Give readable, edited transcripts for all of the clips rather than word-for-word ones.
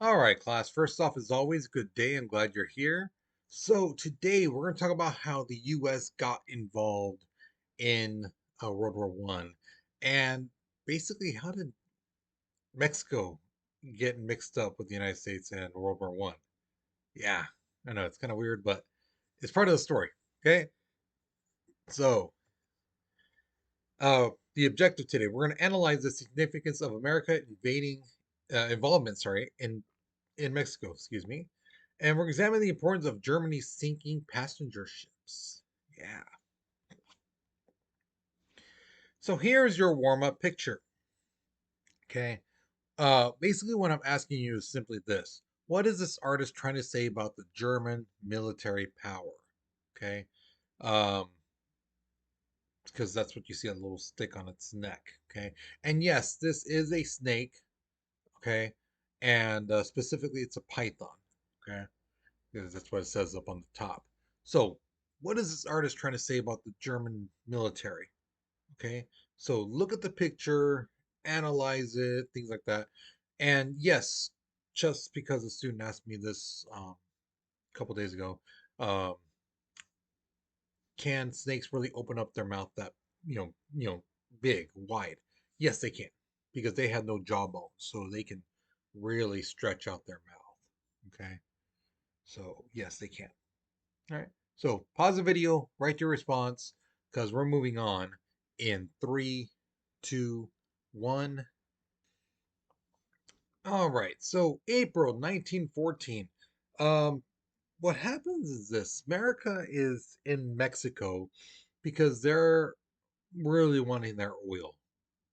All right, class. First off, as always, good day. I'm glad you're here. So today we're going to talk about how the U.S. got involved in World War One, and basically how did Mexico get mixed up with the United States in World War One. Yeah, I know it's kind of weird, but it's part of the story. Okay, so the objective today we're going to analyze the significance of America invading involvement, in Mexico, excuse me. And we're examining the importance of Germany sinking passenger ships. Yeah. So here's your warm-up picture. Okay. Basically what I'm asking you is simply this. What is this artist trying to say about the German military power? Okay. Um, because that's what you see, a little stick on its neck. Okay. And yes, this is a snake. Okay. And specifically it's a python. Okay. Because that's what it says up on the top. So, what is this artist trying to say about the German military? Okay, so look at the picture, analyze it, things like that. And yes, just because a student asked me this a couple days ago, um, can snakes really open up their mouth that big, wide? Yes, they can, because they have no jawbone, so they can really stretch out their mouth. Okay, so yes, they can. All right. So pause the video, write your response, because we're moving on in three, two, one. All right. So April 1914. Um, what happens is this: America is in Mexico because they're really wanting their oil.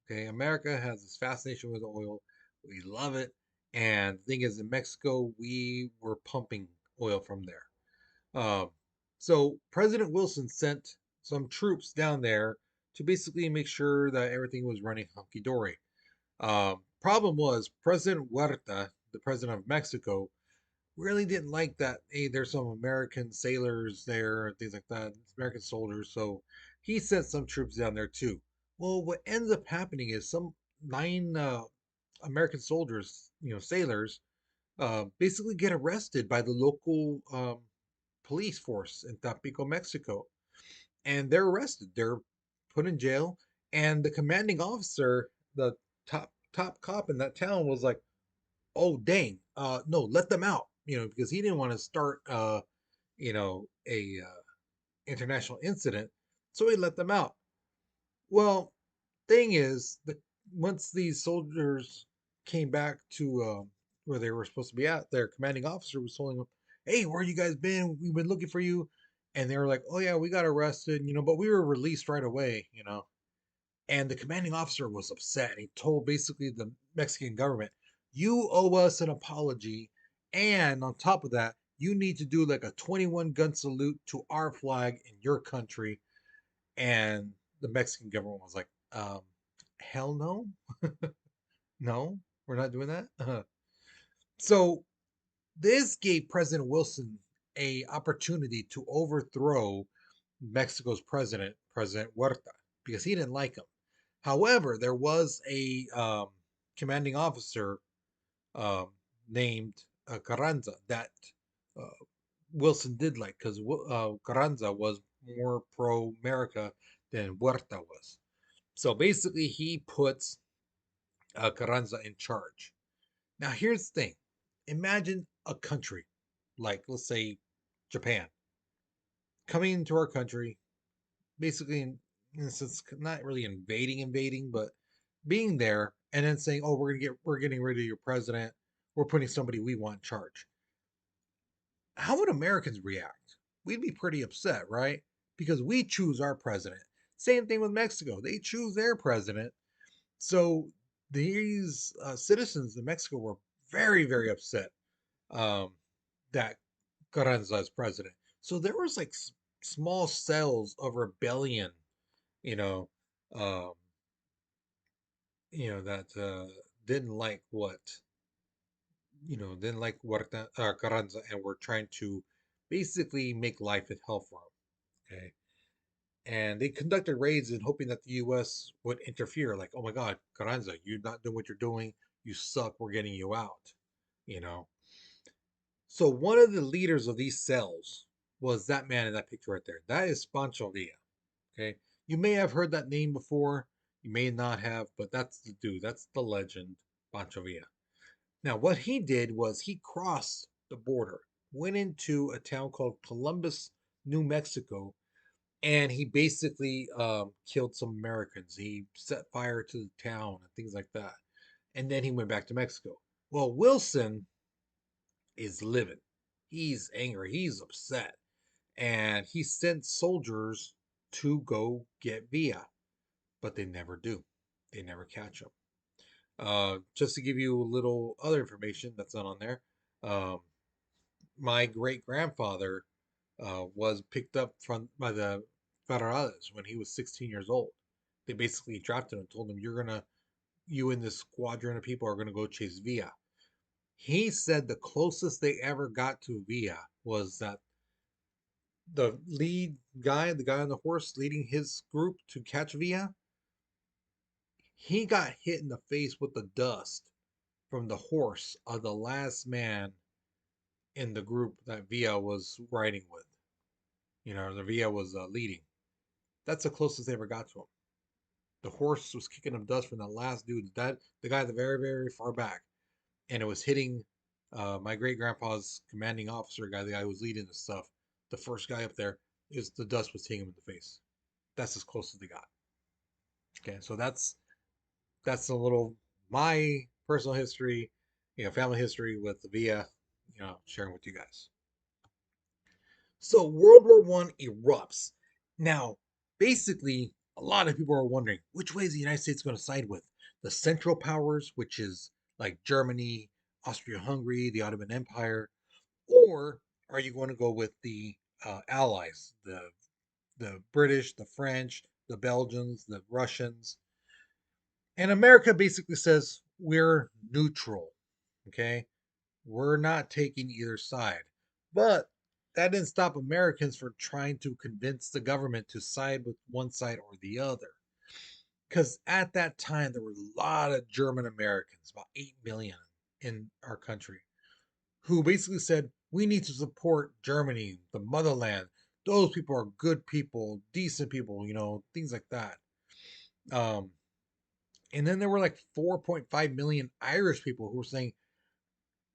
Okay, America has this fascination with oil. We love it. And the thing is, in Mexico, we were pumping oil from there. Um, so President Wilson sent some troops down there to basically make sure that everything was running hunky dory. Problem was President Huerta, the president of Mexico, really didn't like that. Hey, there's some American sailors there, things like that, American soldiers. So he sent some troops down there too. Well, what ends up happening is some nine American soldiers, sailors, basically get arrested by the local police force in Tampico, Mexico, and they're arrested. They're put in jail, and the commanding officer, the top cop in that town, was like, "Oh dang, no, let them out," because he didn't want to start, a international incident, so he let them out. Well, thing is, once these soldiers came back to where they were supposed to be at, their commanding officer was telling them, "Hey, where you guys been? We've been looking for you." And they were like, "Oh yeah, we got arrested, but we were released right away." And the commanding officer was upset. And he told basically the Mexican government, "You owe us an apology, and on top of that, you need to do like a 21 gun salute to our flag in your country." And the Mexican government was like, hell no, no, we're not doing that. So this gave President Wilson a opportunity to overthrow Mexico's president, President Huerta, because he didn't like him. However, there was a commanding officer um, named Carranza that uh, Wilson did like, because Carranza was more pro America than Huerta was. So basically, he puts Carranza in charge. Now, here's the thing: imagine a country like, let's say, Japan coming into our country, basically, in a sense, not really invading, but being there, and then saying, "Oh, we're getting rid of your president. We're putting somebody we want in charge." How would Americans react? We'd be pretty upset, right? Because we choose our president. Same thing with Mexico; they choose their president. So these citizens in Mexico were very, very upset um, that Carranza is president. So there was like small cells of rebellion, you know, um, that didn't like didn't like Carranza, and were trying to basically make life in hell for him. Okay. And they conducted raids in hoping that the U.S. would interfere, like, "Oh my God, Carranza, you're not doing what you're doing. You suck. We're getting you out." you know. So one of the leaders of these cells was that man in that picture right there. That is Pancho Villa. Okay. You may have heard that name before. You may not have, but that's the dude. That's the legend, Pancho Villa. Now, what he did was he crossed the border, went into a town called Columbus, New Mexico, and he basically killed some Americans. He set fire to the town and things like that. And then he went back to Mexico. Well, Wilson is livid. He's angry. He's upset. And he sent soldiers to go get Villa, but they never do. They never catch him. Just to give you a little other information that's not on there, um, my great grandfather was picked up from by the Federales when he was 16 years old. They basically drafted him and told him, you and this squadron of people are gonna go chase Villa. He said the closest they ever got to Villa was that the lead guy, the guy on the horse leading his group to catch Villa, he got hit in the face with the dust from the horse of the last man in the group that Villa was riding with. The Villa was leading. That's the closest they ever got to him. The horse was kicking up dust from the last dude, that the guy at the very, very far back, and it was hitting my great grandpa's commanding officer guy, the guy who was leading the stuff. The first guy up there is the dust was hitting him in the face. That's as close as they got. Okay, so that's a little my personal history, family history with the Villa, sharing with you guys. So World War One erupts. Now, basically, a lot of people are wondering which way is the United States going to side with the Central Powers, which is like Germany, Austria-Hungary, the Ottoman Empire, or are you going to go with the Allies, the British, the French, the Belgians, the Russians? And America basically says we're neutral. Okay, we're not taking either side. But that didn't stop Americans from trying to convince the government to side with one side or the other. Because at that time, there were a lot of German Americans, about 8 million in our country, who basically said, we need to support Germany, the motherland. Those people are good people, decent people, things like that. Um, and then there were like 4.5 million Irish people who were saying,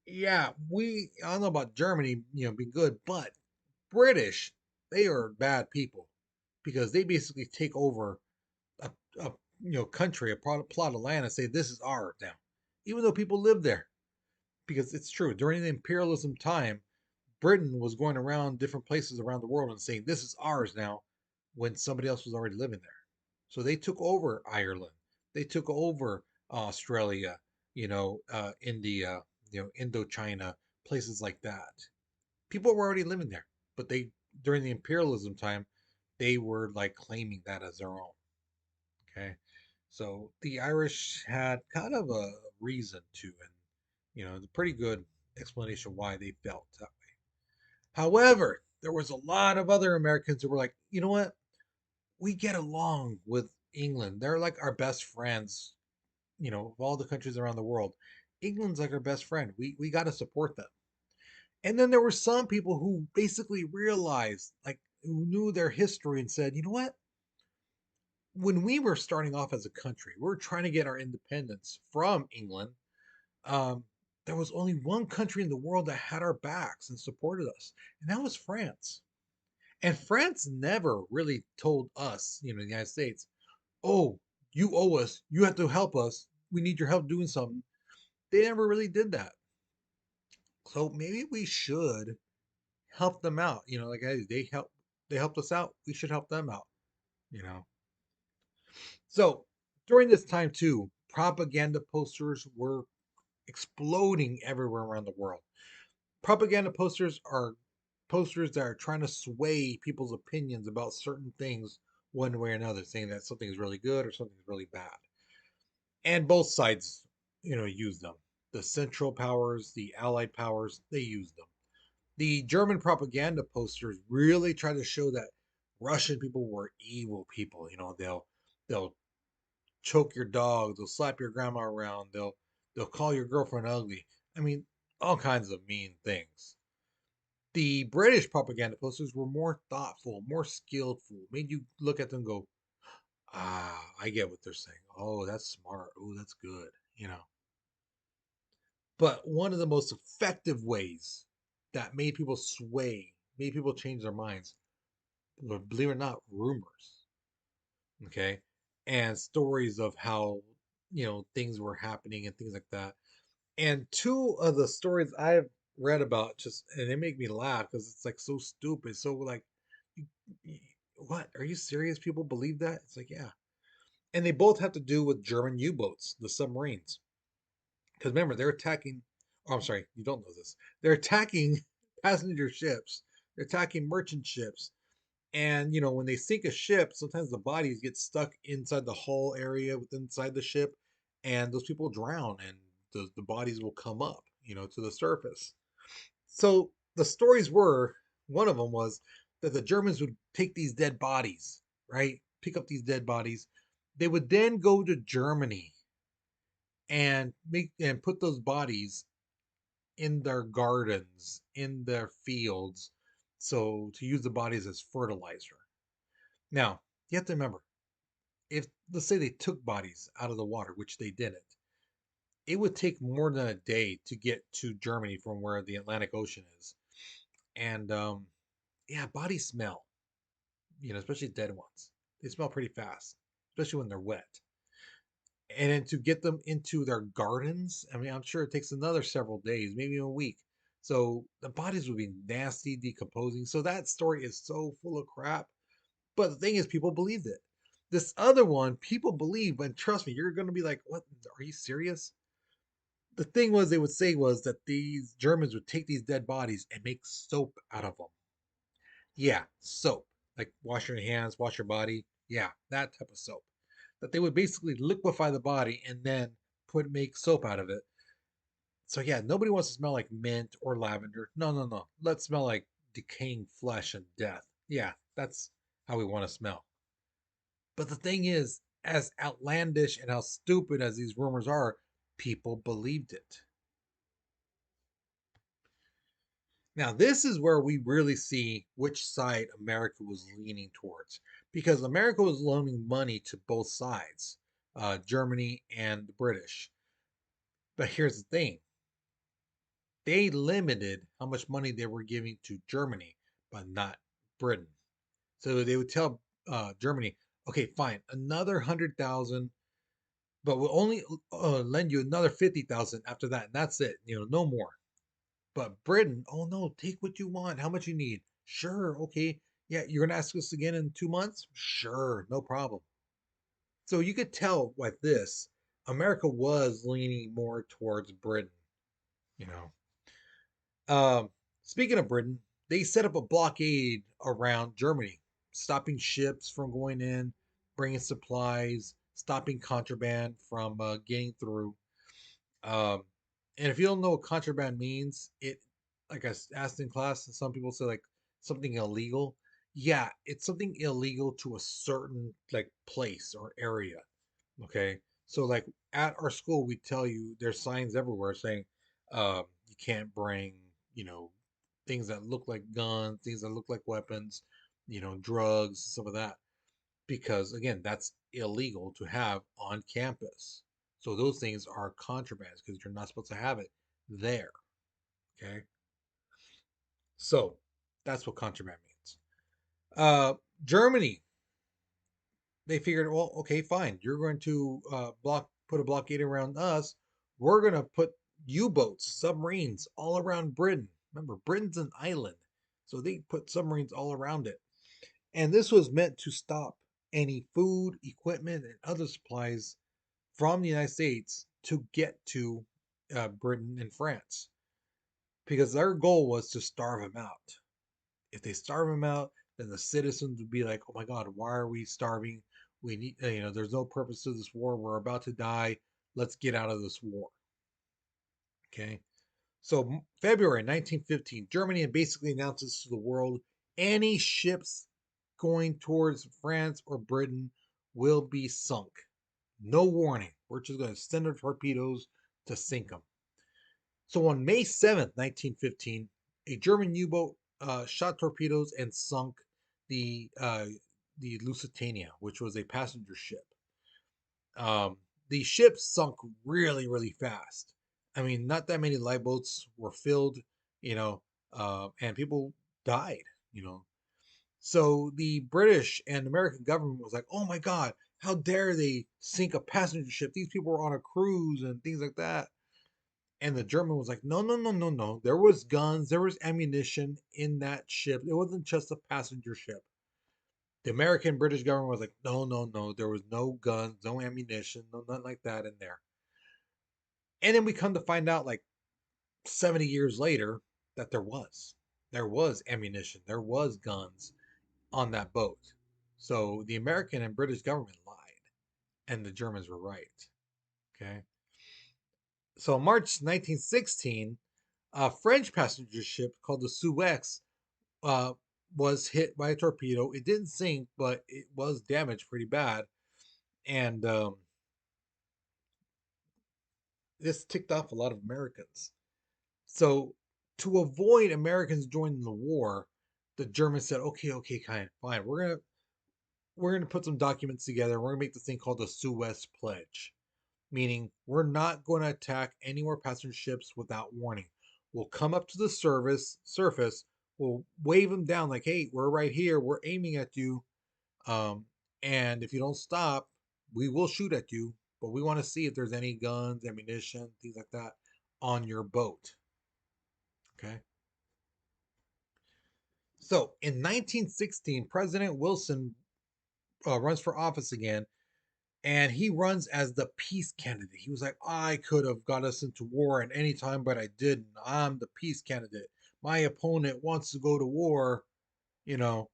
yeah, I don't know about Germany, being good, but British, they are bad people because they basically take over a country, a plot of land, and say this is ours now, even though people live there. Because it's true, during the imperialism time, Britain was going around different places around the world and saying this is ours now, when somebody else was already living there. So they took over Ireland, they took over Australia, India, Indochina, places like that. People were already living there, but they during the imperialism time, they were like claiming that as their own. Okay, so the Irish had kind of a reason to, and a pretty good explanation why they felt that way. However, there was a lot of other Americans who were like, you know what, we get along with England. They're like our best friends. Of all the countries around the world, England's like our best friend. We got to support them. And then there were some people who basically realized, like, who knew their history and said, you know what? When we were starting off as a country, we were trying to get our independence from England. Um, there was only one country in the world that had our backs and supported us, and that was France. And France never really told us, the United States, oh, you owe us, you have to help us, we need your help doing something. They never really did that. So maybe we should help them out. Like, hey, they helped us out. We should help them out. You know. So during this time too, propaganda posters were exploding everywhere around the world. Propaganda posters are posters that are trying to sway people's opinions about certain things one way or another, saying that something is really good or something is really bad. And both sides, use them. The Central Powers, the Allied powers, they use them. The German propaganda posters really try to show that Russian people were evil people. They'll choke your dog, they'll slap your grandma around, they'll call your girlfriend ugly. I mean, all kinds of mean things. The British propaganda posters were more thoughtful, more skillful, made you look at them and go, ah, I get what they're saying. Oh, that's smart. Oh, that's good, you know. But one of the most effective ways that made people sway, made people change their minds, were, believe it or not, rumors. Okay. And stories of how, things were happening and things like that. And two of the stories I've read about just, and they make me laugh because it's like so stupid. So, like, you, you- what? Are you serious? People believe that? It's like, yeah. And they both have to do with German U boats, the submarines. Because remember, they're attacking. Oh, I'm sorry, you don't know this. They're attacking passenger ships. They're attacking merchant ships. And when they sink a ship, sometimes the bodies get stuck inside the hull area inside the ship, and those people drown, and the bodies will come up, to the surface. So the stories were, one of them was that the Germans would take these dead bodies, right? Pick up these dead bodies. They would then go to Germany and put those bodies in their gardens, in their fields, so to use the bodies as fertilizer. Now, you have to remember, if let's say they took bodies out of the water, which they didn't, it would take more than a day to get to Germany from where the Atlantic Ocean is. And yeah, bodies smell, especially dead ones. They smell pretty fast, especially when they're wet. And then to get them into their gardens, I mean, I'm sure it takes another several days, maybe a week. So the bodies would be nasty, decomposing. So that story is so full of crap. But the thing is, people believed it. This other one, people believe, and trust me, you're going to be like, what? Are you serious? The thing was, they would say was that these Germans would take these dead bodies and make soap out of them. Yeah, soap. Like wash your hands, wash your body. Yeah, that type of soap. That they would basically liquefy the body and then make soap out of it. So yeah, nobody wants to smell like mint or lavender. No, no, no. Let's smell like decaying flesh and death. Yeah, that's how we want to smell. But the thing is, as outlandish and how stupid as these rumors are, people believed it. Now, this is where we really see which side America was leaning towards, because America was loaning money to both sides, Germany and the British. But here's the thing, they limited how much money they were giving to Germany, but not Britain. So they would tell Germany, okay, fine, another 100,000, but we'll only lend you another 50,000 after that, and that's it. No more. But Britain, oh no, take what you want. How much you need? Sure, okay. Yeah, you're gonna ask us again in 2 months? Sure, no problem. So you could tell with this, America was leaning more towards Britain. You know. Um, Speaking of Britain, they set up a blockade around Germany, stopping ships from going in, bringing supplies, stopping contraband from getting through. Um, and if you don't know what contraband means, like I asked in class, some people say like something illegal. Yeah, it's something illegal to a certain like place or area. Okay, so like at our school, we tell you there's signs everywhere saying you can't bring, you know, things that look like guns, things that look like weapons, drugs, some of that, because again, that's illegal to have on campus. So those things are contraband because you're not supposed to have it there. Okay. So that's what contraband means. Germany, they figured, well, okay, fine. You're going to put a blockade around us. We're going to put U-boats, submarines all around Britain. Remember, Britain's an island. So they put submarines all around it. And this was meant to stop any food, equipment, and other supplies from the United States to get to Britain and France, because their goal was to starve them out. If they starve them out, then the citizens would be like, "Oh my God, why are we starving? We need, there's no purpose to this war. We're about to die. Let's get out of this war." Okay. So February 1915, Germany basically announces to the world any ships going towards France or Britain will be sunk. No warning. We're just going to send our torpedoes to sink them. So on May 7th, 1915, a German U-boat shot torpedoes and sunk the uh, the Lusitania, which was a passenger ship. Um, the ship sunk really, really fast. I mean, not that many lifeboats were filled, and people died, you know. So the British and American government was like, "Oh my God, how dare they sink a passenger ship? These people were on a cruise and things like that." And the German was like, "No, no, no, no, no. There was guns, there was ammunition in that ship. It wasn't just a passenger ship." The American British government was like, "No, no, no. There was no guns, no ammunition, no nothing like that in there." And then we come to find out, like 70 years later, that there was ammunition, there was guns on that boat. So the American and British government lied, and the Germans were right. Okay. So March 1916, a French passenger ship called the Suez uh, was hit by a torpedo. It didn't sink, but it was damaged pretty bad. And this ticked off a lot of Americans. So to avoid Americans joining the war, the Germans said, "Okay, okay, kind, fine. We're gonna put some documents together. We're gonna make this thing called the Suez Pledge, meaning we're not going to attack any more passenger ships without warning. We'll come up to the surface. We'll wave them down like, hey, we're right here. We're aiming at you. Um, and if you don't stop, we will shoot at you. But we want to see if there's any guns, ammunition, things like that on your boat." Okay. So in 1916, President Wilson runs for office again, and he runs as the peace candidate. He was like, "I could have got us into war at any time, but I didn't. I'm the peace candidate. My opponent wants to go to war, you know,"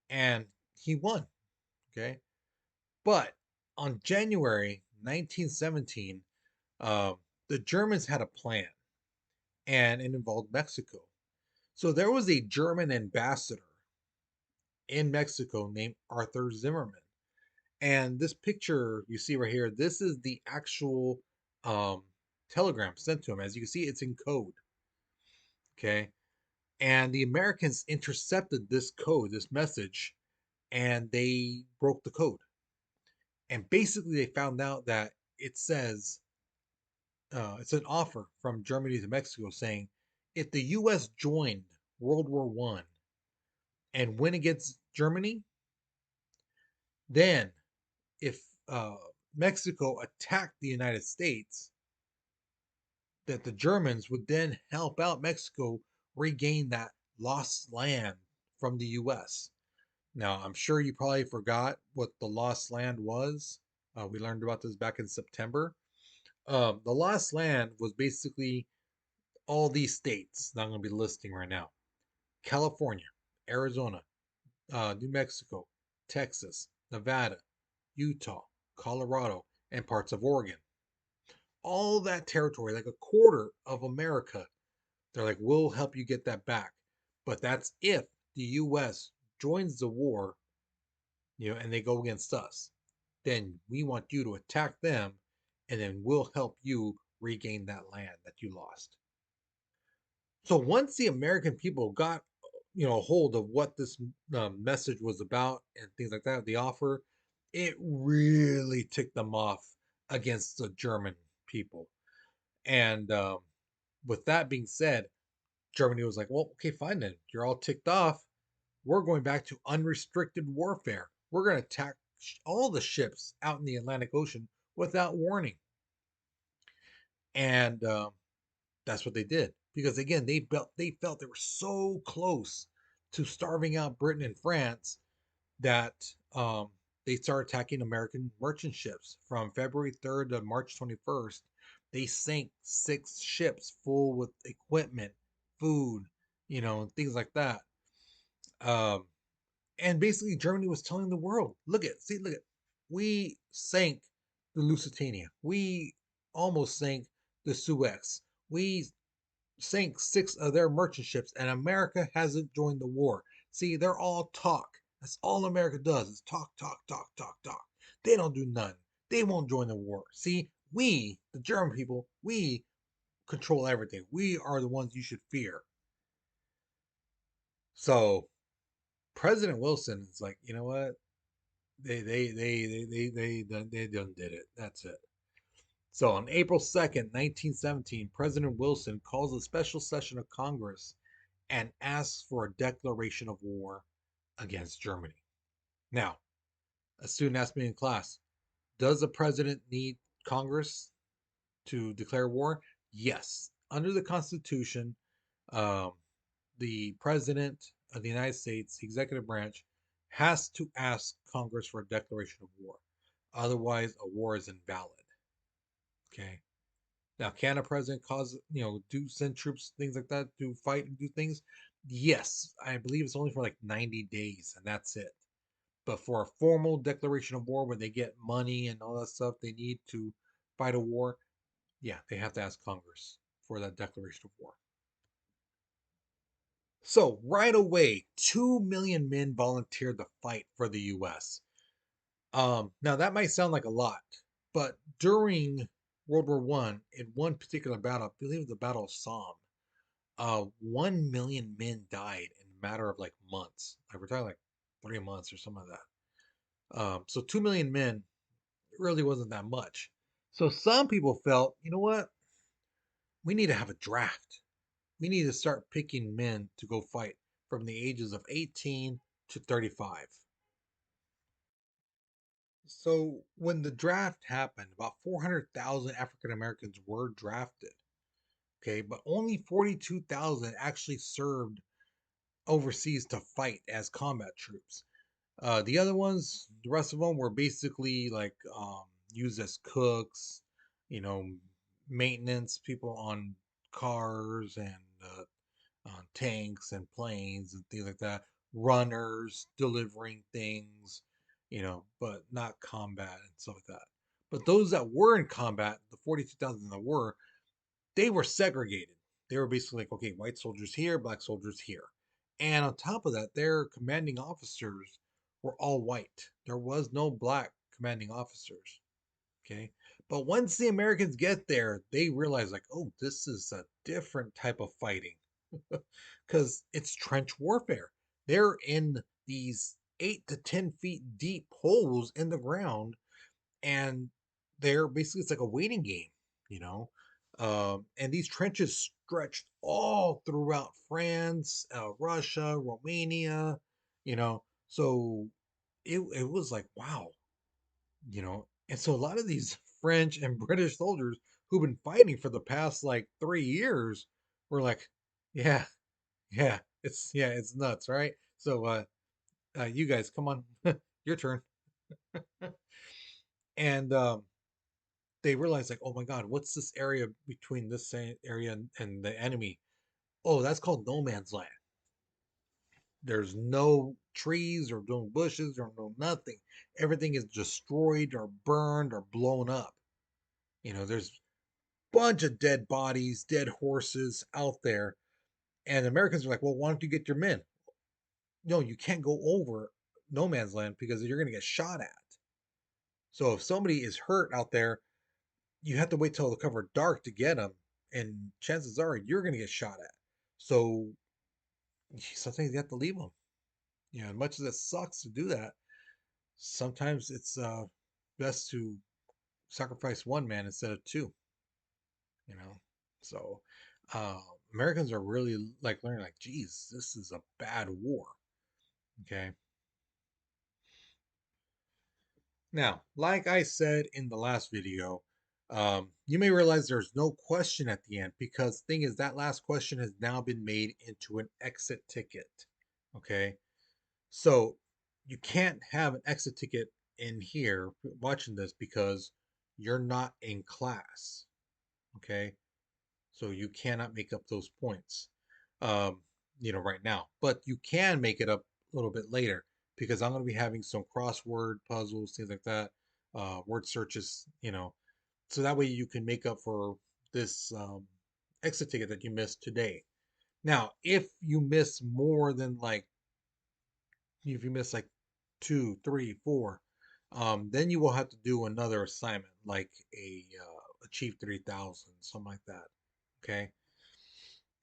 and he won. Okay. But on January 1917, uh, the Germans had a plan, and it involved Mexico. So there was a German ambassador in Mexico named Arthur Zimmerman. And this picture you see right here, this is the actual um, telegram sent to him. As you can see, it's in code. Okay. And the Americans intercepted this code, this message, and they broke the code. And basically, they found out that it says it's an offer from Germany to Mexico saying if the U.S. joined World War I and win against Germany, then if Mexico attacked the United States, that the Germans would then help out Mexico regain that lost land from the US. Now, I'm sure you probably forgot what the lost land was. We learned about this back in September. The lost land was basically all these states that I'm going to be listing right now: California, Arizona, New Mexico, Texas, Nevada, Utah, Colorado, and parts of Oregon. All that territory, like a quarter of America. They're like, "We'll help you get that back." But that's if the US joins the war, and they go against us. Then we want you to attack them, and then we'll help you regain that land that you lost. So once the American people got, a hold of what this message was about and things like that, the offer, it really ticked them off against the German people. And with that being said, Germany was like, "Well, okay, fine then. You're all ticked off. We're going back to unrestricted warfare. We're going to attack all the ships out in the Atlantic Ocean without warning." And that's what they did because again, they felt they were so close to starving out Britain and France that they started attacking American merchant ships from February 3rd to March 21st. They sank 6 ships full with equipment, food, and things like that. Um, and basically, Germany was telling the world, look at, we sank the Lusitania. We almost sank the Suez. We sank 6 of their merchant ships, and America hasn't joined the war. See, they're all talk. That's all America does is talk, talk, talk, talk, talk. They don't do none. They won't join the war. See, we, the German people, we control everything. We are the ones you should fear. So President Wilson is like, you know what? They done did it. That's it. So on April 2nd, 1917, President Wilson calls a special session of Congress and asks for a declaration of war against Germany. Now, a student asked me in class, does the president need Congress to declare war? Yes. Under the Constitution, um, the president of the United States, the executive branch, has to ask Congress for a declaration of war. Otherwise, a war is invalid. Okay. Now, can a president cause, do send troops, things like that, to fight and do things? Yes. I believe it's only for like 90 days, and that's it. But for a formal declaration of war where they get money and all that stuff they need to fight a war, yeah, they have to ask Congress for that declaration of war. So right away, 2 million men volunteered to fight for the U.S. Now that might sound like a lot, but during World War One, in one particular battle, I believe it was the Battle of Somme, 1 million men died in a matter of like months. Like we're talking like 3 months or something like that. So 2 million men really wasn't that much. So some people felt, you know what? We need to have a draft. We need to start picking men to go fight from the ages of 18 to 35. So when the draft happened, about 400,000 African Americans were drafted. Okay, but only 42,000 actually served overseas to fight as combat troops. The other ones, the rest of them were basically like used as cooks, you know, maintenance people on cars and on tanks and planes and things like that, runners delivering things, but not combat and stuff like that. But those that were in combat, the 42,000 that were, they were segregated. They were basically like, okay, white soldiers here, black soldiers here. And on top of that, their commanding officers were all white. There was no black commanding officers. Okay. But once the Americans get there, they realize, like, oh, this is a different type of fighting because it's trench warfare. They're in these 8 to 10 feet deep holes in the ground, and they're basically, it's like a waiting game, you know. And these trenches stretched all throughout France, Russia, Romania, So it was like, wow, And so a lot of these French and British soldiers who've been fighting for the past like 3 years were like, yeah, it's nuts, right? So you guys, come on, your turn. And they realized, like, oh my God, what's this area between this area and the enemy? Oh, that's called no man's land. There's no trees or no bushes or no nothing. Everything is destroyed or burned or blown up. There's bunch of dead bodies, dead horses out there. And the Americans are like, well, why don't you get your men? No, you can't go over no man's land because you're going to get shot at. So if somebody is hurt out there, you have to wait till the cover dark to get them. And chances are you're going to get shot at. So sometimes you have to leave them. As much as it sucks to do that, sometimes it's best to sacrifice one man instead of two. you know so uh Americans are really like learning, like, geez, this is a bad war. Okay, now, like I said in the last video, you may realize there's no question at the end, because the thing is, that last question has now been made into an exit ticket. Okay, so you can't have an exit ticket in here watching this because you're not in class. Okay, so you cannot make up those points, um, right now. But you can make it up a little bit later, because I'm going to be having some crossword puzzles, things like that, word searches, so that way you can make up for this exit ticket that you missed today. Now, if you miss like two, three, four, then you will have to do another assignment, like a Achieve 3000, something like that. Okay.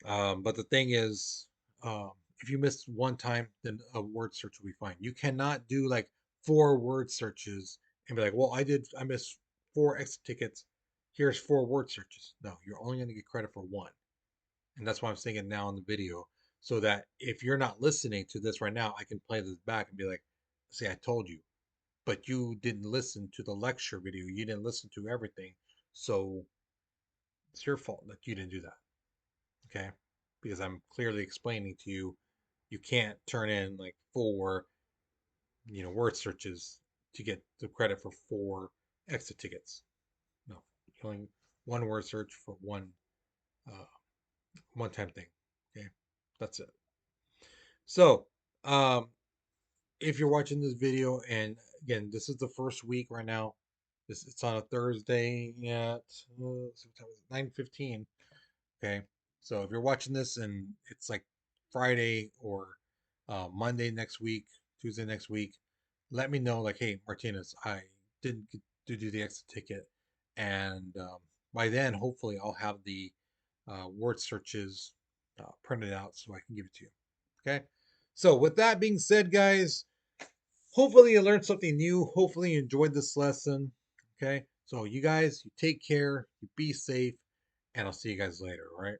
But the thing is, um, if you miss one time, then a word search will be fine. You cannot do like four word searches and be like, well, I missed four exit tickets. Here's four word searches. No, you're only going to get credit for one. And that's why I'm saying it now in the video. So that if you're not listening to this right now, I can play this back and be like, see, I told you, but you didn't listen to the lecture video. You didn't listen to everything. So it's your fault that you didn't do that. Okay, because I'm clearly explaining to you, you can't turn in like four, word searches to get the credit for four exit tickets. No, only one word search for uh, one time thing. Okay, that's it. So, um, if you're watching this video, and again, this is the first week right now. It's on a Thursday at 9:15. Okay. So if you're watching this and it's like Friday or Monday next week, Tuesday next week, let me know, like, hey, Martinez, I didn't get to do the exit ticket. And by then, hopefully, I'll have the word searches printed out so I can give it to you. Okay. So with that being said, guys, hopefully you learned something new. Hopefully you enjoyed this lesson. Okay. So you guys, you take care, you be safe, and I'll see you guys later. All right.